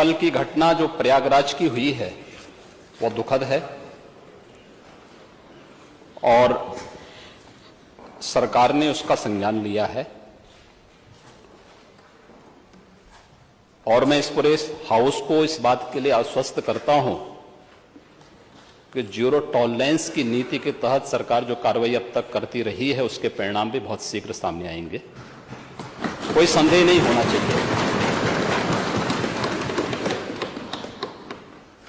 कल की घटना जो प्रयागराज की हुई है वो दुखद है और सरकार ने उसका संज्ञान लिया है और मैं इस पूरे हाउस को इस बात के लिए आश्वस्त करता हूं कि जीरो टॉलरेंस की नीति के तहत सरकार जो कार्रवाई अब तक करती रही है उसके परिणाम भी बहुत शीघ्र सामने आएंगे, कोई संदेह नहीं होना चाहिए।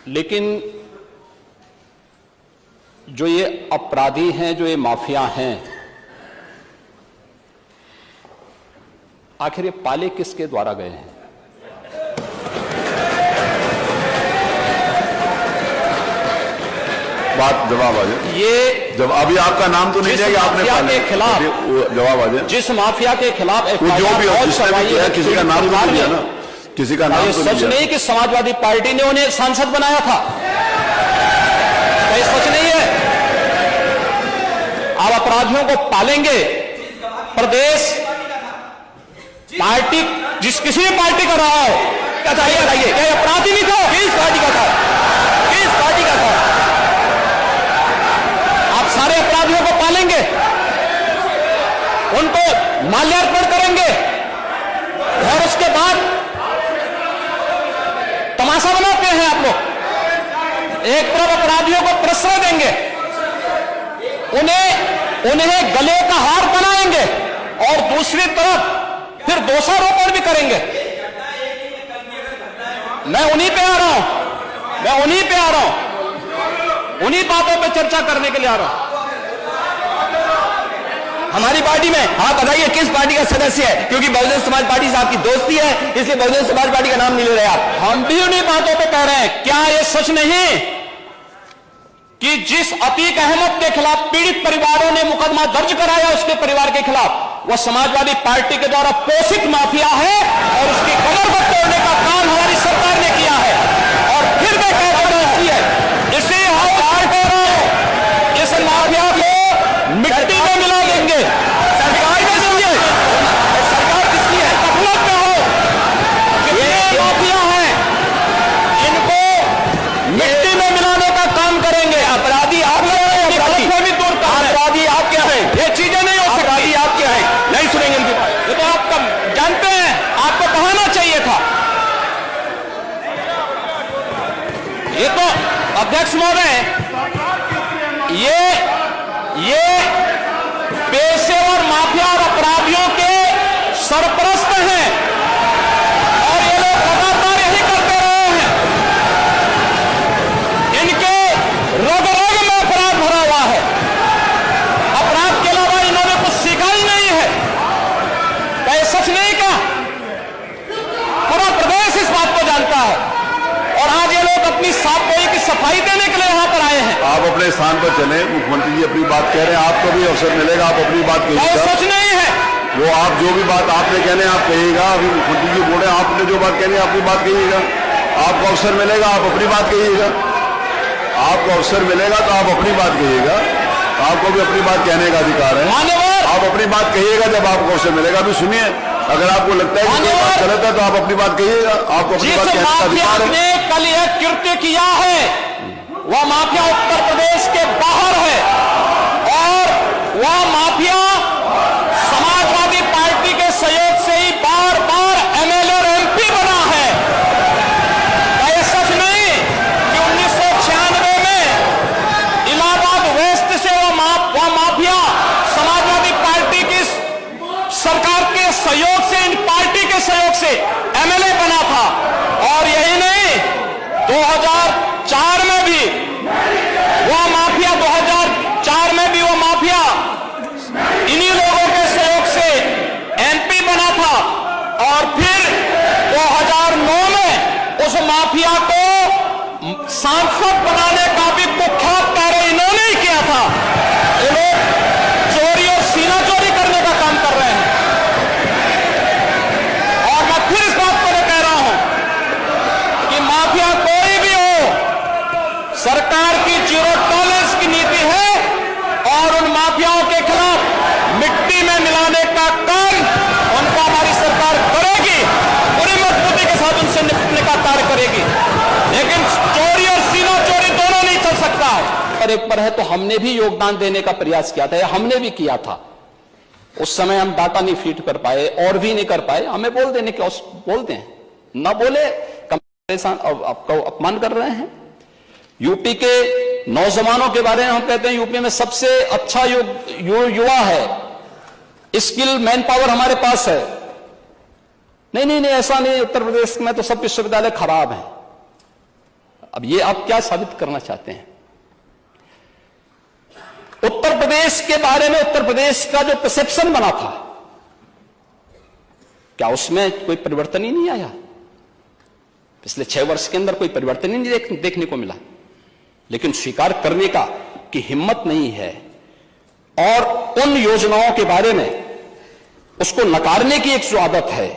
लेकिन जो ये अपराधी हैं, जो ये माफिया हैं, आखिर ये पाले किसके द्वारा गए हैं? बात जवाब आ जाए। ये जब अभी आपका नाम तो नहीं जाएगा, आपने के खिलाफ जवाब आ जाए। जिस माफिया के खिलाफ जो भी है, किसी का नाम तो नहीं है ना, किसी का नाम तो सच नहीं कि समाजवादी पार्टी ने उन्हें सांसद बनाया था, ये सच नहीं है। आप अपराधियों को पालेंगे, प्रदेश पार्टी जिस किसी भी पार्टी का रहा हो, बताइए क्या अपराधी नहीं था? किस पार्टी का था? किस पार्टी का था? आप सारे अपराधियों को पालेंगे, उनको माल्यार्पण करेंगे और उसके बाद तमाशा बनाते हैं आप लोग। एक तरफ अपराधियों को प्रश्रय देंगे, उन्हें गले का हार बनाएंगे और दूसरी तरफ फिर दोषारोपण भी करेंगे। मैं उन्हीं पे आ रहा हूं, उन्हीं बातों पे चर्चा करने के लिए आ रहा हूं। हमारी पार्टी में आप बताइए किस पार्टी का सदस्य है? क्योंकि बहुजन समाज पार्टी से आपकी दोस्ती है, इसलिए बहुजन समाज पार्टी का नाम नहीं ले रहे आप। हम भी उन्हीं बातों पे कह रहे हैं। क्या यह सच नहीं कि जिस अतीक अहमद के खिलाफ पीड़ित परिवारों ने मुकदमा दर्ज कराया, उसके परिवार के खिलाफ, वह समाजवादी पार्टी के द्वारा पोषित माफिया है और उसकी कमर को तोड़ने का काम हमारी सरकार ने किया है। और फिर मैं कहता हूं, इसी इस माफिया को मिट्टी में मिला देंगे। सरकार किसकी है? सरकार किसकी है? गफलत में हो, ये माफिया हैं, इनको मिट्टी में मिलाने का काम करेंगे। अपराधी आप क्या है? अपराधी आप क्या है? ये चीजें नहीं हो सकती। अपराधी आप क्या है? नहीं सुनेंगे इनकी बात। ये तो आप जानते हैं, आपको कहना चाहिए था। ये तो अध्यक्ष महोदय, ये पेशेवर माफिया और अपराधियों के सरपरस्त हैं और ये लोग लगातार यही करते रहे हैं। इनके रग रग में अपराध भरा हुआ है। अपराध के अलावा इन्होंने कुछ सीखा ही नहीं है। क्या ये सच नहीं का? पूरा प्रदेश इस बात को जानता है और आज ये लोग अपनी साफ गोई की सफाई देने के लिए यहां पर आए हैं। आप अपने स्थान पर चले, मुख्यमंत्री जी अपनी बात कह रहे हैं, आपको भी अवसर मिलेगा, आप अपनी बात कहिएगा। सच नहीं है वो आप जो भी बात आपने कहने आप कहिएगा। अभी मुख्यमंत्री जी बोले आपने जो बात कहनी अपनी बात कहिएगा। आपको अवसर मिलेगा, आप अपनी बात कहिएगा। आपको अवसर मिलेगा तो आप अपनी बात कहिएगा। आपको भी अपनी बात कहने का अधिकार है, आप अपनी बात कहिएगा जब आपको अवसर मिलेगा। अभी सुनिए, अगर आपको लगता है कि कोई बात गलत है तो आप अपनी बात कहिएगा। आपको अपनी बात कहने का अधिकार है। ने कल यह कृत्य किया है, वह माफिया उत्तर प्रदेश के बाहर है और वह माफिया समाजवादी पार्टी के सहयोग से ही बार बार एमएलए और एमपी बना है। क्या सच नहीं कि 1996 में इलाहाबाद वेस्ट से वह माफिया समाजवादी पार्टी की सरकार के सहयोग से, इन पार्टी के सहयोग से एमएलए बना था? और यही नहीं, 2004 में भी वह माफिया 2004 में भी वह माफिया इन्हीं लोगों के सहयोग से एमपी बना था और फिर 2009 में उस माफिया को सांसद बनाने का भी कुख्यात कार्य इन्होंने ही किया था। ये लोग चोरी और सीना चोरी करने का काम कर रहे हैं। और मैं फिर इस बात को कह रहा हूं कि माफिया कोई भी हो, सरकार की जीरो टॉलरेंस की नीति है और उन माफियाओं के खिलाफ मिट्टी में मिलाने का काम उनको हमारी सरकार करेगी, पूरी मजबूती के साथ उनसे निपटने का कार्य करेगी। नंबर 1 पर है, तो हमने भी योगदान देने का प्रयास किया था, हमने भी किया था। उस समय हम डाटा नहीं फीड कर पाए और भी नहीं कर पाए, हमें बोल देने के बोल दें, ना बोले आपको अपमान कर रहे हैं। यूपी के नौजवानों के बारे में हम कहते हैं यूपी में सबसे अच्छा युवा है, स्किल मैन पावर हमारे पास है। नहीं, ऐसा नहीं, उत्तर प्रदेश में तो सब विश्वविद्यालय खराब हैं। अब ये आप क्या साबित करना चाहते हैं? उत्तर प्रदेश के बारे में, उत्तर प्रदेश का जो परसेप्शन बना था, क्या उसमें कोई परिवर्तन ही नहीं आया? पिछले 6 वर्ष के अंदर कोई परिवर्तन ही नहीं देखने को मिला। लेकिन स्वीकार करने का की हिम्मत नहीं है और उन योजनाओं के बारे में उसको नकारने की एक जो आदत है,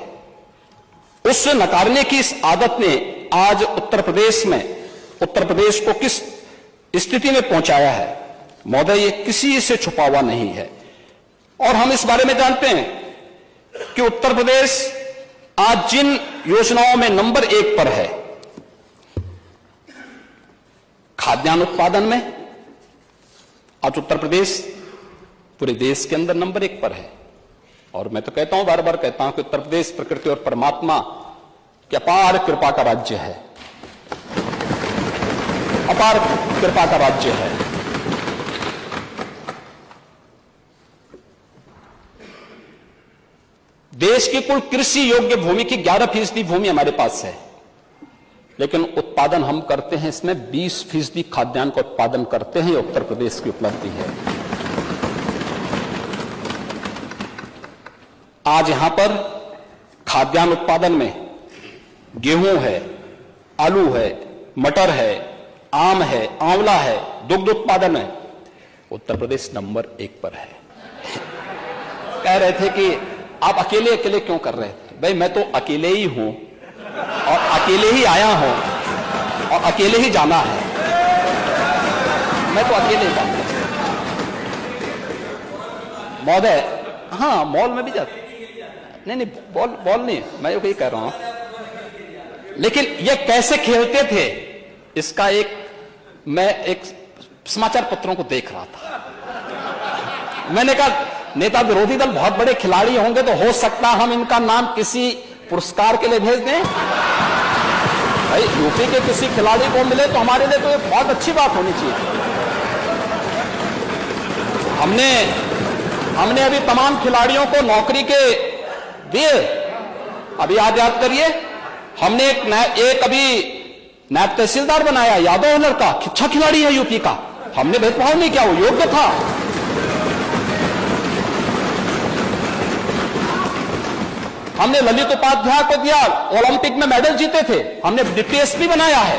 उस नकारने की इस आदत ने आज उत्तर प्रदेश को किस स्थिति में पहुंचाया है महोदय, ये किसी से छुपा हुआ नहीं है। और हम इस बारे में जानते हैं कि उत्तर प्रदेश आज जिन योजनाओं में नंबर 1 पर है, खाद्यान्न उत्पादन में आज उत्तर प्रदेश पूरे देश के अंदर नंबर 1 पर है। और मैं तो कहता हूं, बार बार कहता हूं कि उत्तर प्रदेश प्रकृति और परमात्मा की अपार कृपा का राज्य है, अपार कृपा का राज्य है। देश की कुल कृषि योग्य भूमि की 11% भूमि हमारे पास है, लेकिन उत्पादन हम करते हैं इसमें 20% खाद्यान्न का उत्पादन करते हैं। उत्तर प्रदेश की उपलब्धि है। आज यहां पर खाद्यान्न उत्पादन में गेहूं है, आलू है, मटर है, आम है, आंवला है, दुग्ध उत्पादन है, उत्तर प्रदेश नंबर 1 पर है। कह रहे थे कि आप अकेले अकेले क्यों कर रहे थे? भाई मैं तो अकेले ही हूं और अकेले ही आया हूं और अकेले ही जाना है। मैं तो अकेले ही जाऊंगा महोदय। हाँ, मॉल में भी जाते, नहीं बॉल नहीं, मैं यही कह रहा हूं। लेकिन ये कैसे खेलते थे, इसका मैं एक समाचार पत्रों को देख रहा था। मैंने कहा नेता विरोधी दल बहुत बड़े खिलाड़ी होंगे, तो हो सकता हम इनका नाम किसी पुरस्कार के लिए भेज दें। भाई यूपी के किसी खिलाड़ी को मिले तो हमारे लिए तो एक बहुत अच्छी बात होनी चाहिए। हमने अभी तमाम खिलाड़ियों को नौकरी के दिए। अभी याद करिए, हमने एक अभी नायब तहसीलदार बनाया, यादव हुनर का, अच्छा खिलाड़ी है यूपी का। हमने भेदभाव नहीं किया, वो योग्य था। हमने ललित उपाध्याय को दिया, ओलंपिक में मेडल जीते थे, हमने डिप्टी एसपी बनाया है।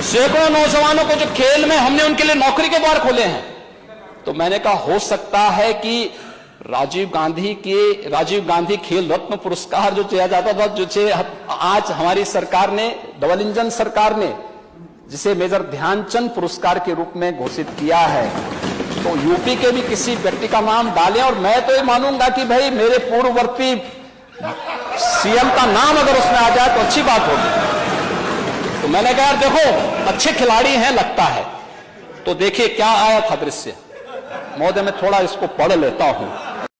सैकड़ों नौजवानों को जो खेल में हमने उनके लिए नौकरी के द्वार खोले हैं। तो मैंने कहा हो सकता है कि राजीव गांधी खेल रत्न पुरस्कार जो दिया जाता था, जो आज हमारी सरकार ने, डबल इंजन सरकार ने जिसे मेजर ध्यानचंद पुरस्कार के रूप में घोषित किया है, तो यूपी के भी किसी व्यक्ति का नाम डालें। और मैं तो ये मानूंगा कि भाई मेरे पूर्ववर्ती सीएम का नाम अगर उसमें आ जाए तो अच्छी बात होगी। तो मैंने कहा देखो अच्छे खिलाड़ी हैं लगता है। तो देखिए क्या आया था दृश्य। महोदय मैं थोड़ा इसको पढ़ लेता हूं।